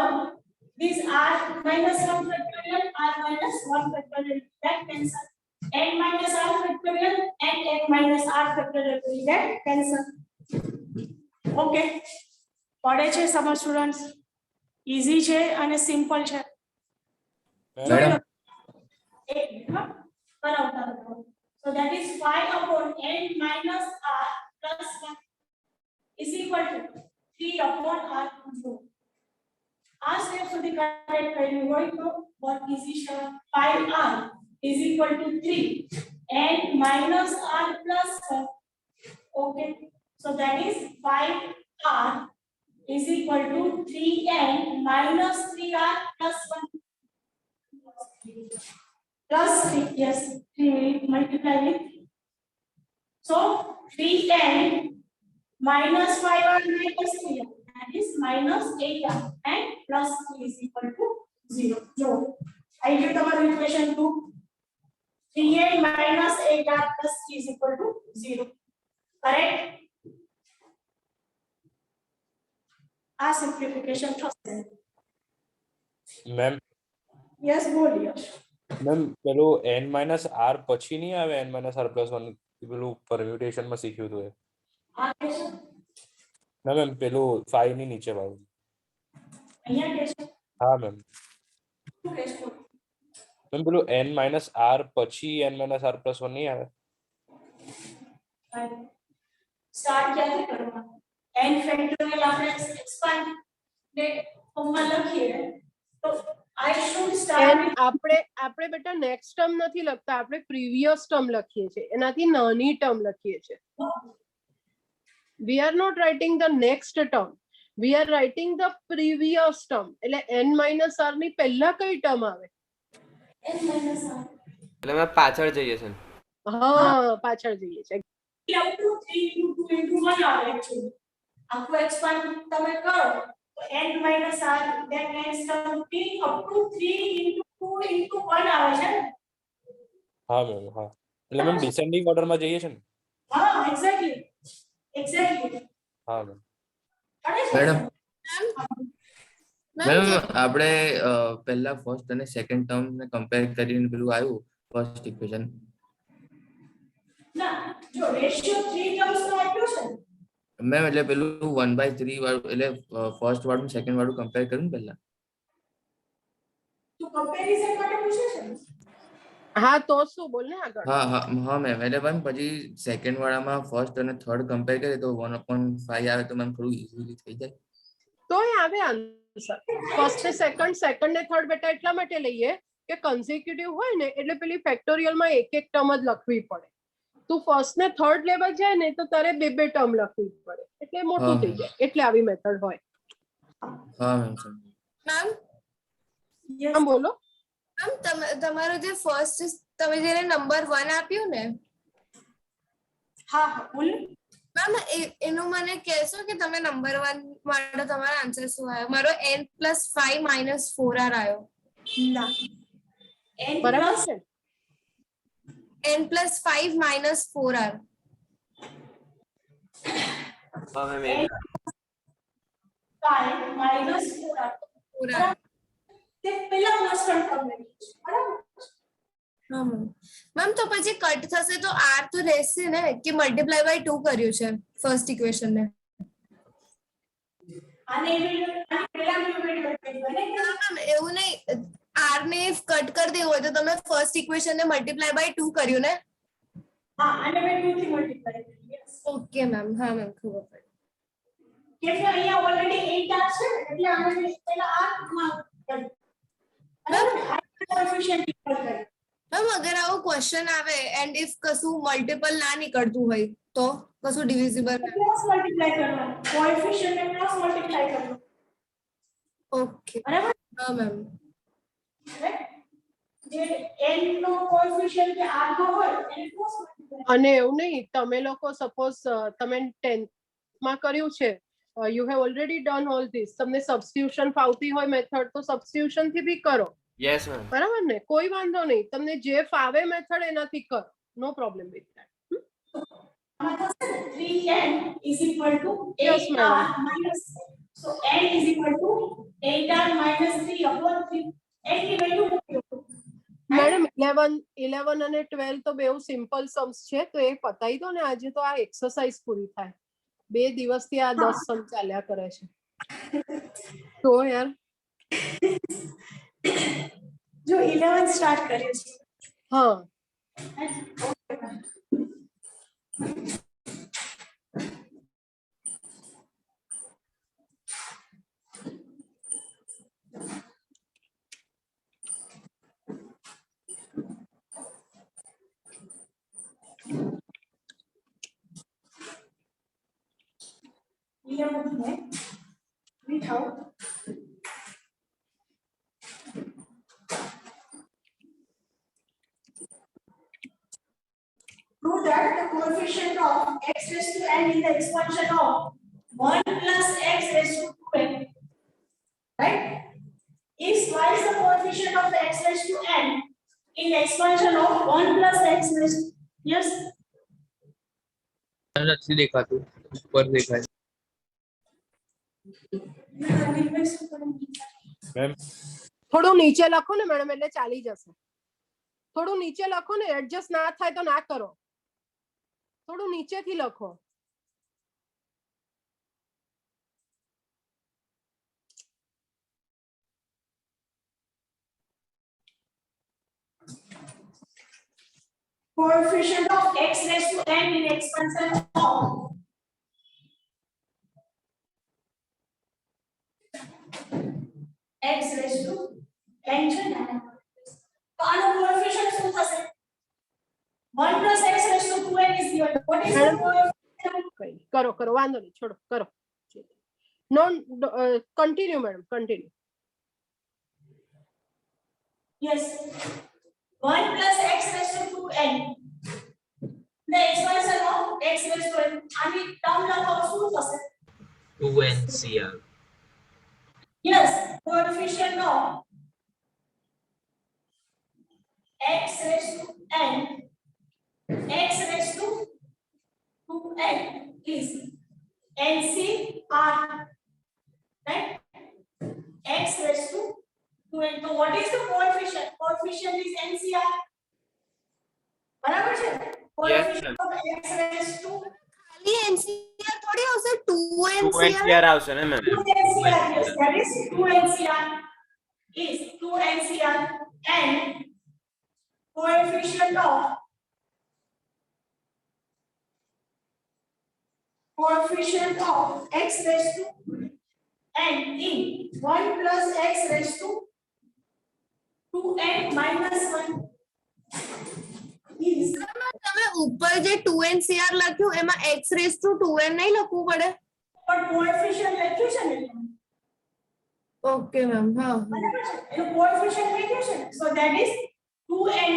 this r minus 1 factorial, r minus 1 factorial, that cancel. n minus r factorial and n minus r factorial will get cancel. Okay. પડે છે સમજ સ્ટુડન્ટ્સ? ઈઝી છે અને સિમ્પલ છે.
Madam
So that is 5 upon n minus r plus 1 is equal to 3 upon r plus 2. આ સ્ટેપ સુધી કરેક્ટ કર્યું હોય તો what is it? 5r is equal to 3 n minus r plus 1. Okay. So that is 5r is equal to 3n minus 3r plus 1. Plus 3, yes, 3 multiply with 3. So 3n minus 5r minus 3r, that is minus 8r and plus 3 is equal to 0. So I give the equation to 3n minus 8r plus 3 is equal to 0. Correct? આ simplification થશે.
Ma'am
Yes, બોલિયો.
મેમ પેલું n minus r પછી નહીં આવે n minus r plus 1 પેલું permutation માં શીખ્યું હતું એ?
આ question
ના મેમ પેલું 5 ની નીચે વાળું.
અહીંયા question
હા મેમ.
શું question
મેમ પેલું n minus r પછી n minus r plus 1 નહીં આવે?
સ્ટાર્ટ ક્યાંથી કરવાનું? n ફેક્ટોરિયલ આપણે એક્સપાન્ડ ને ફોર્મમાં લખીએ તો I should start with
આપણે બેટા નેક્સ્ટ ટર્મ નથી લખતા, આપણે પ્રીવિયસ ટર્મ લખીએ છીએ, એનાથી નાની ટર્મ લખીએ છીએ. We are not writing the next term, we are writing the previous term. એટલે n minus r ની પહેલા કઈ ટર્મ આવે?
n minus r.
એટલે મેં પાછળ જઈએ છે.
હા પાછળ જઈએ છે.
3 into 3 into 2 into 1 આવે છે. આખું એક્સપાન્ડ તમે કરો તો n minus r then next term 3 up to 3 into 2 into 1 આવે છે.
હા મેમ હા. એટલે મેમ ડિસેન્ડિંગ ઓર્ડર માં જઈએ છે ને?
હા એક્ઝેક્ટલી
હા મેમ.
મેડમ મેડમ આપણે પહેલા ફર્સ્ટ અને સેકન્ડ ટર્મ ને કમ્પેર કરીને પેલું આવ્યું ફર્સ્ટ ઇક્વેશન.
ના જો રેશિયો 3 ટર્મ્સ નો આપ્યો છે
મેમ એટલે પેલું 1/3 વાળું એટલે ફર્સ્ટ વાળું સેકન્ડ વાળું કમ્પેર કરું ને પહેલા.
તો કમ્પેરિઝન માટે પૂછે છે.
હા તો શું બોલ ને આગળ.
હા મેમ એટલે મેમ પછી સેકન્ડ વાળામાં ફર્સ્ટ અને થર્ડ કમ્પેર કરીએ તો 1/5 આવે તો મેમ થોડું ઇઝીલી થઈ જાય.
તોય આવે આન્સર. ફર્સ્ટ ને સેકન્ડ ને થર્ડ બેટા એટલા માટે લઈએ કે કન્ઝિક્યુટિવ હોય ને એટલે પેલી ફેક્ટોરિયલ માં એક એક ટર્મ જ લખવી પડે. તું ફર્સ્ટ ને થર્ડ લેવલ જાય ને તો તારે બે ટર્મ લખવી પડે એટલે મોટું થઈ જાય એટલે આવી મેથડ હોય.
હા મેમ.
મેમ
હા બોલો.
મેમ તમારો જે ફર્સ્ટ તમે જેને નંબર 1 આપ્યું ને
હા બોલો
મેમ એનું મને કહેશો કે તમે નંબર 1 માટે તમારો આન્સર શું આવ્યો? મારો n+5 - 4r આવ્યો.
ના n
બરાબર છે.
n+5 - 4r.
હવે મેં
5 - 4r. તે પેલા કોન્સ્ટન્ટ તમને બરાબર.
હા મેમ તો પછી કટ થશે તો r તો રહેશે ને કે મલ્ટીપ્લાય બાય 2 કર્યું છે ફર્સ્ટ ઇક્વેશન ને.
આને પેલા ન્યુમેરિકલ કરી ને
મેમ એવું નહીં r ને કટ કરી દેવું હોય તો તમે ફર્સ્ટ ઇક્વેશન ને મલ્ટીપ્લાય બાય 2 કર્યું ને.
હા આને મેં 2 થી મલ્ટીપ્લાય કર્યું. Yes
okay ma'am. હા મેમ ખબર પડી.
કે અહીંયા ઓલરેડી 8 r છે એટલે આને પેલા r માં કરી. બરાબર કોએફિશિયન્ટ ઇક્વલ કરી.
મેમ અગર આવો ક્વેશ્ચન આવે એન્ડ ઇફ કશું મલ્ટીપલ ના નીકળતું હોય તો કશું ડિવિઝિબલ
ક્રોસ મલ્ટીપ્લાય કરવાનું કોએફિશિયન્ટ ને ક્રોસ મલ્ટીપ્લાય કરવાનું.
ઓકે
બરાબર.
હા મેમ.
જે n નો કોએફિશિયન્ટ કે r નો હોય એને ક્રોસ મલ્ટીપ્લાય.
અને એવું નહીં તમે લોકો સપોઝ તમે 10th માં કર્યું છે you have already done all this તમને સબસ્ટિટ્યુશન ફાવતી હોય મેથડ તો સબસ્ટિટ્યુશન થી બી કરો.
Yes ma'am.
બરાબર ને કોઈ વાંધો નહીં તમને જે ફાવે મેથડ એનાથી કરો no problem with that.
3n is equal to
Yes,
8r minus so n is equal to 8r minus 3 upon 3. n की वैल्यू
મેડમ 11 અને 12 તો બેઉ સિમ્પલ सम्स છે તો એ પતાઈ દો ને આજે તો આ એક્સરસાઇઝ પૂરી થાય. 2 દિવસથી આ 10 સમ ચાલ્યા કરે છે તો યાર
जो 11 स्टार्ट करे છે.
હા
ये है लिखाओ. Prove that the coefficient of x raised to n in the expansion of 1 plus x raised to 2n, right, is twice the coefficient of x raised to n in the expansion of 1 plus x raised to, yes.
નથી દેખાતું ઉપર દેખાય.
મેમ
થોડું નીચે લખો ને મેડમ એટલે ચાલી જશે. થોડું નીચે લખો ને એડજસ્ટ ના થાય તો ના કરો. થોડું નીચેથી લખો.
Coefficient of x raised to n in expansion of x raised to n છે ને તો આનો કોએફિશિયન્ટ શું થશે 1 plus x raised to 2n is given. What is the coefficient?
કરો કરો વાંધો નહીં છોડો કરો. No continue madam continue.
Yes. 1 plus x raised to 2n. The expansion of x raised to n. આની ટર્મ લખાવો શું થશે
2NCR.
Yes, coefficient of x raised to n, x raised to 2n is NCR, right? X raised to 2n. So what is the coefficient? Coefficient is NCR. બરાબર છે? Coefficient of x raised to
ખાલી NCR થોડી આવશે 2
2
NCR
NCR આવશે ને ma'am
2 NCR, yes, that is 2 NCR is 2 NCR and coefficient of x raised to n in 1 plus x raised to 2n minus 1 is
તમે ઉપર જે 2 NCR લખ્યું એમાં x raised to 2n નહીં લખવું પડે?
પણ coefficient લખ્યું છે ને
ઓકે મેમ હા
બરાબર છે એનું coefficient લખ્યું છે ને so that is 2n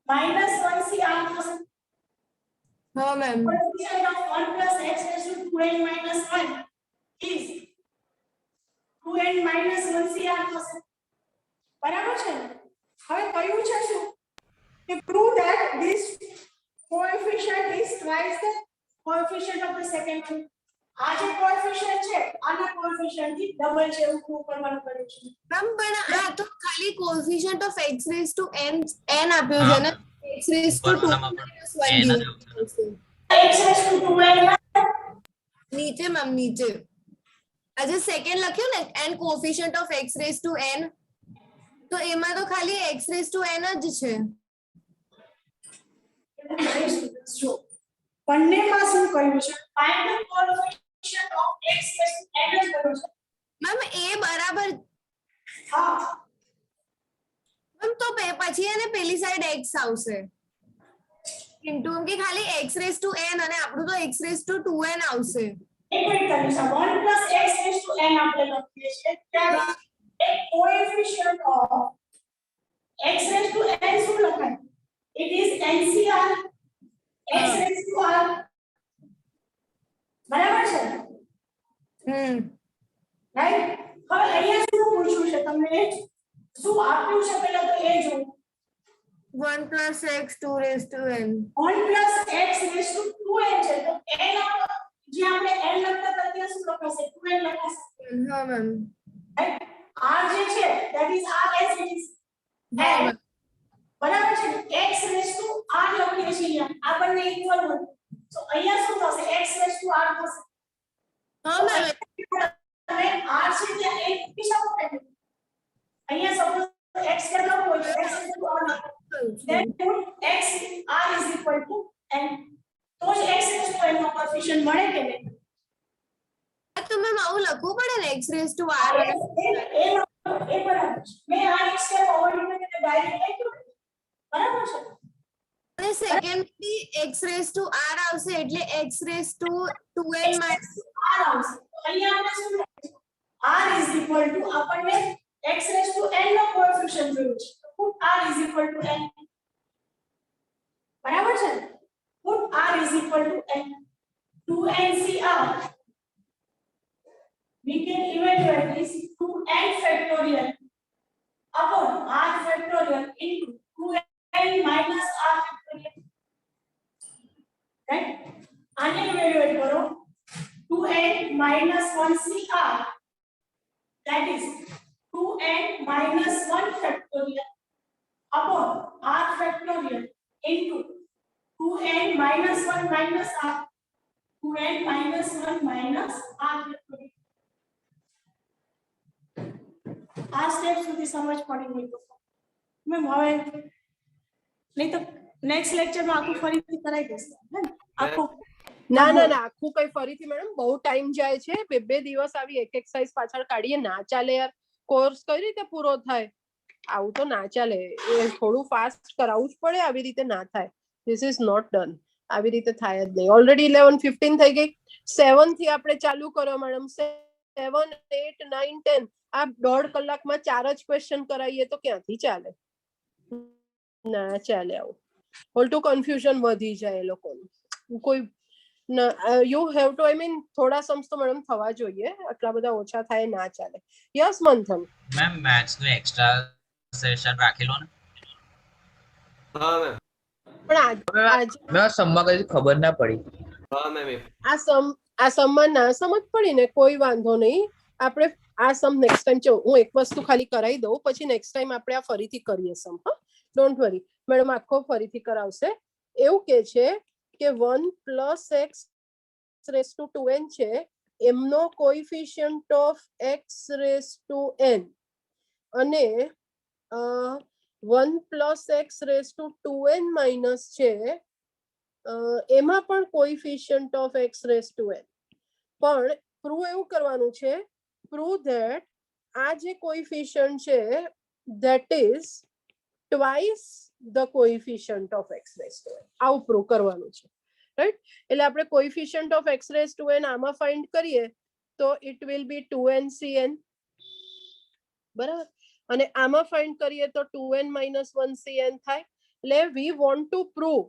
minus 1 CR થશે
હા ma'am
coefficient of 1 plus x raised to 2n minus 1 is 2n minus 1 CR થશે બરાબર છે હવે કહ્યું છે શું કે prove that this coefficient is twice the coefficient of the second one આ જે coefficient છે આના coefficient થી ડબલ છે એવું પ્રૂવ કરવાનું પડે છે
મેમ પણ આ તો ખાલી coefficient of x raised to n આપ્યું છે ને x raised to 2 minus 1
x raised to 2n
નીચે મેમ નીચે આ જે સેકન્ડ લખ્યું ને n coefficient of x raised to n તો એમાં તો ખાલી x raised to n જ છે
જો બંનેમાં શું કહ્યું છે find the coefficient of x raised to n જ કહ્યું છે
મેમ એ બરાબર
હા
મેમ તો પછી એને પેલી સાઈડ x આવશે ઇન્ટુ કે ખાલી x raised to n અને આપણું તો x raised to 2n આવશે
એક મિનિટ કરીશું 1 plus x raised to n આપણે લખીએ છીએ ત્યારે એક coefficient of x raised to n શું લખાય it is NCR x raised to r બરાબર છે રાઈટ હવે અહીંયા શું પૂછ્યું છે તમને શું આપ્યું છે પહેલા તો એ જો
1 plus x 2 raised to n
1 plus x raised to 2n છે તો n જે આપણે n લખતા હતા ત્યાં શું લખાશે 2n લખાશે
હા મેમ
r જે છે that is r as it is and બરાબર છે x raised to r લખીએ છીએ આ બંને ઇક્વલ હોય તો અહીંયા શું થશે x raised to r થશે
હા મેમ
તમે r છે ત્યાં એક મૂકી શકો ને અહીંયા સપોઝ x કેટલો હોય તો x raised to r then put x r is equal to n તો જ x raised to n નો કોએફિશિયન્ટ મળે કે નહીં
તો મેમ આવું લખવું પડે ને x raised to r
એ બરાબર છે મેં આ એક સ્ટેપ ઓવરલોડ કરીને ડાયરેક્ટ લખ્યું બરાબર છે
અને secondly x raised to r આવશે એટલે x raised to 2n minus
r આવશે તો અહીંયા આપણે શું લખીશું r is equal to આપણને x raised to n નો કોએફિશિયન્ટ જોયું છે તો put r is equal to n બરાબર છે put r is equal to n 2ncr we can evaluate this 2n factorial upon r factorial into 2n minus r factorial right આને evaluate કરો 2n minus 1cr that is 2n minus 1 factorial upon r factorial into 2n minus 1 minus r 2n minus 1 minus r factorial આ સ્ટેપ સુધી સમજ પડી ગઈ તો મેમ હવે નહીં તો નેક્સ્ટ લેક્ચરમાં આખું ફરીથી કરાઈ દેશે ને આખું
ના ના ના આખું કઈ ફરીથી મેડમ બહુ ટાઈમ જાય છે બે દિવસ આવી એક એક્સરસાઇઝ પાછળ કાઢીએ ના ચાલે યાર કોર્સ કઈ રીતે પૂરો થાય આવું તો ના ચાલે એ થોડું ફાસ્ટ કરાવવું જ પડે આવી રીતે ના થાય ધીસ ઇઝ નોટ ડન આવી રીતે થાય જ નહીં ઓલરેડી 11:15 થઈ ગઈ 7 થી આપણે ચાલુ કરો મેડમ 7 8 9 10 આ 1.5 કલાકમાં 4 જ ક્વેશ્ચન કરાવીએ તો ક્યાંથી ચાલે ના ચાલે આવું ઓલટું કન્ફ્યુઝન વધી જાય એ લોકોનું કોઈ you have to I mean થોડા सम्स તો મેડમ થવા જોઈએ આટલા બધા ઓછા થાય ના ચાલે યસ મંથન
મેમ મેથ્સ નું એક્સ્ટ્રા સેશન રાખેલો ને
હા મેમ
પણ આજે
મેં સમમાં કઈ ખબર ના પડી
હા મેમ
આ સમમાં ના સમજ પડી ને કોઈ વાંધો નહીં આપણે આ સમ નેક્સ્ટ ટાઈમ જો હું એક વસ્તુ ખાલી કરાવી દઉં પછી નેક્સ્ટ ટાઈમ આપણે આ ફરીથી કરીએ સમ હા ડોન્ટ વરી મેડમ આખો ફરીથી કરાવશે એવું કે છે કે 1 plus x raise to 2n છે એમનો coefficient of x raise to n અને 1 plus x raise to 2n minus છે એમાં પણ coefficient of x raise to n. પણ પ્રૂવ એવું કરવાનું છે, પ્રૂવ ધેટ આ જે કોએફિશિયન્ટ છે that is twice the coefficient of x raised to n. આવું પ્રૂવ કરવાનું છે, રાઈટ? એટલે આપણે coefficient of x raised to n આમાં ફાઇન્ડ કરીએ તો it will be 2ncn, બરાબર? અને આમાં ફાઇન્ડ કરીએ તો 2n minus 1cn થાય. એટલે we want to prove,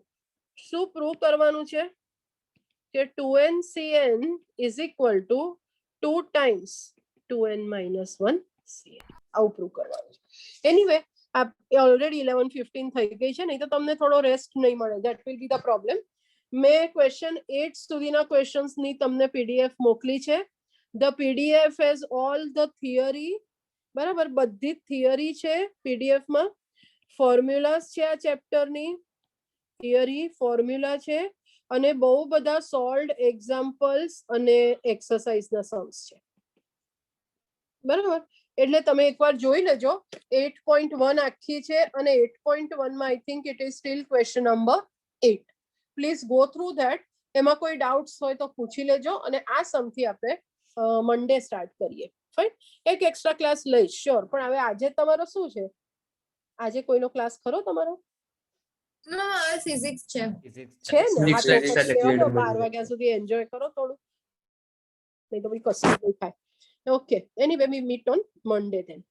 શું પ્રૂવ કરવાનું છે કે 2ncn is equal to 2 times 2n minus 1cn. આવું પ્રૂવ કરવાનું છે. એનીવે ઓલરેડી 11:15 થઈ ગઈ છે, નહીં તો તમને થોડો રેસ્ટ નહીં મળે. That will be the problem. મેં ક્વેશ્ચન 8 સુધીના ક્વેશ્ચન્સની તમને પીડીએફ મોકલી છે. The PDF has all the theory, બરાબર? બધી થિયરી છે પીડીએફમાં. ફોર્મ્યુલાસ છે આ ચેપ્ટરની, થિયરી ફોર્મ્યુલા છે અને બહુ બધા સોલ્વડ એક્ઝામ્પલ્સ અને એક્સરસાઇઝના સમ્સ છે, બરાબર? એટલે તમે એકવાર જોઈ લેજો. 8.1 આખી છે અને 8.1 માં I think it is still question number 8. Please go through that. એમાં કોઈ ડાઉટ્સ હોય તો પૂછી લેજો અને આ સમથી આપણે મંડે સ્ટાર્ટ કરીએ. ફાઇન. એક એક્સ્ટ્રા ક્લાસ લઈશ શ્યોર. પણ હવે આજે તમારો શું છે? આજે કોઈનો ક્લાસ ખરો તમારો?
ફિઝિક્સ છે
છે ને?
Physics
હા, તો
extra
પછી
clear
આવજો,
number
12 વાગ્યા સુધી એન્જોય કરો થોડું, નહીં તો પછી કશું નહીં થાય. Okay, anyway we meet on Monday than.